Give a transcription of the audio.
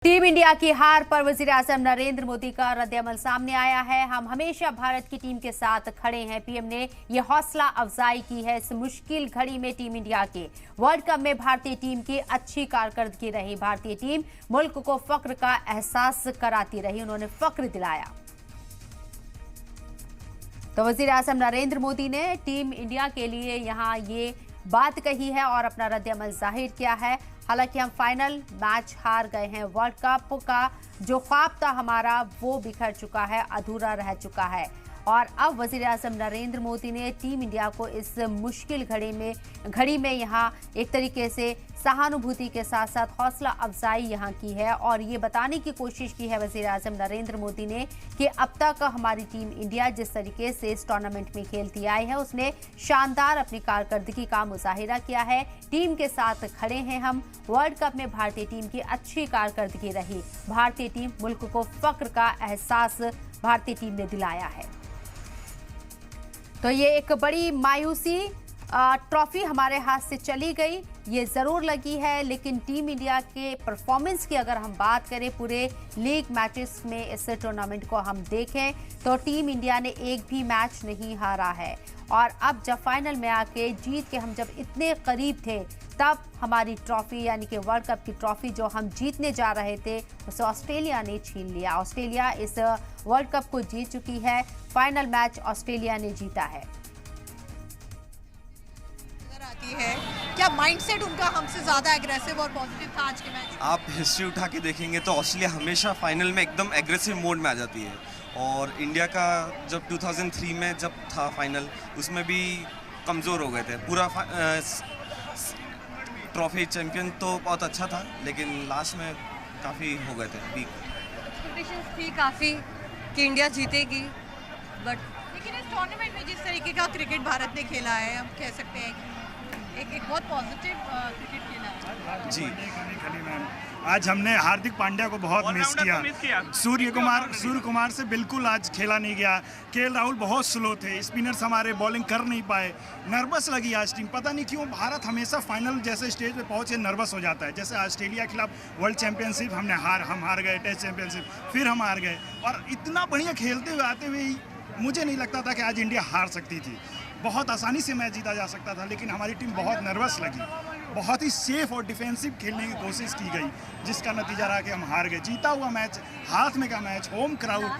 Team India की हार पर वजीर-ए-आज़म नरेंद्र मोदी का रद्द-ए-अमल सामने आया है। हम हमेशा भारत की टीम के साथ खड़े हैं। पीएम ने यह हौसला अफजाई की है इस मुश्किल घड़ी में। टीम इंडिया के वर्ल्ड कप में भारतीय टीम की अच्छी कारकर्दगी रही। भारतीय टीम मुल्क को फख्र का एहसास कराती रही, उन्होंने फख्र दिलाया। तो वजीर-ए-आज़म नरेंद्र मोदी ने टीम इंडिया के लिए यहां ये बात कही है और अपना रद्द-ए-अमल जाहिर किया है। हालांकि हम फाइनल मैच हार गए हैं, वर्ल्ड कप का जो ख्वाब था हमारा वो बिखर चुका है, अधूरा रह चुका है। और अब वज़ीर-ए-आज़म नरेंद्र मोदी ने टीम इंडिया को इस मुश्किल घड़ी में यहाँ एक तरीके से सहानुभूति के साथ साथ हौसला अफजाई यहाँ की है और ये बताने की कोशिश की है वज़ीर-ए-आज़म नरेंद्र मोदी ने कि अब तक हमारी टीम इंडिया जिस तरीके से इस टूर्नामेंट में खेलती आई है उसने शानदार अपनी कारकर्दगी का मुजाहिरा किया है। टीम के साथ खड़े हैं हम। वर्ल्ड कप में भारतीय टीम की अच्छी कारकर्दगी रही। भारतीय टीम मुल्क को फख्र का एहसास भारतीय टीम ने दिलाया है। तो ये एक बड़ी मायूसी, ट्रॉफी हमारे हाथ से चली गई, ये ज़रूर लगी है। लेकिन टीम इंडिया के परफॉर्मेंस की अगर हम बात करें पूरे लीग मैचेस में इस टूर्नामेंट को हम देखें तो टीम इंडिया ने एक भी मैच नहीं हारा है। और अब जब फाइनल में आके जीत के हम जब इतने करीब थे तब हमारी ट्रॉफी यानी कि वर्ल्ड कप की ट्रॉफी जो हम जीतने जा रहे थे उसे ऑस्ट्रेलिया ने छीन लिया। ऑस्ट्रेलिया इस वर्ल्ड कप को जीत चुकी है। फाइनल मैच ऑस्ट्रेलिया ने जीता है। है क्या माइंडसेट उनका हमसे ज्यादा एग्रेसिव और पॉजिटिव था आज के मैच? आप हिस्ट्री उठा के देखेंगे तो ऑस्ट्रेलिया हमेशा फाइनल में एकदम एग्रेसिव मोड में आ जाती है और इंडिया का जब 2003 में जब था फाइनल उसमें भी कमज़ोर हो गए थे। पूरा ट्रॉफी चैंपियन तो बहुत अच्छा था लेकिन लास्ट में काफ़ी हो गए थे वीक। एक्सपेक्टेशंस थी काफ़ी कि इंडिया जीतेगी बट लेकिन इस टूर्नामेंट में जिस तरीके का क्रिकेट भारत ने खेला है हम कह सकते हैं एक बहुत पॉजिटिव क्रिकेट खेला है। जी आज हमने हार्दिक पांड्या को बहुत मिस किया। सूर्य कुमार से बिल्कुल आज खेला नहीं गया। केएल राहुल बहुत स्लो थे, स्पिनर्स हमारे बॉलिंग कर नहीं पाए। नर्वस लगी आज टीम, पता नहीं क्यों भारत हमेशा फाइनल जैसे स्टेज पे पहुंचे नर्वस हो जाता है। जैसे ऑस्ट्रेलिया के खिलाफ वर्ल्ड चैंपियनशिप हम हार गए, टेस्ट चैंपियनशिप फिर हम हार गए और इतना बढ़िया खेलते हुए आते हुए मुझे नहीं लगता था कि आज इंडिया हार सकती थी। बहुत आसानी से मैच जीता जा सकता था लेकिन हमारी टीम बहुत नर्वस लगी। बहुत ही सेफ और डिफेंसिव खेलने की कोशिश की गई जिसका नतीजा रहा कि हम हार गए। जीता हुआ मैच, हाथ में का मैच, होम क्राउड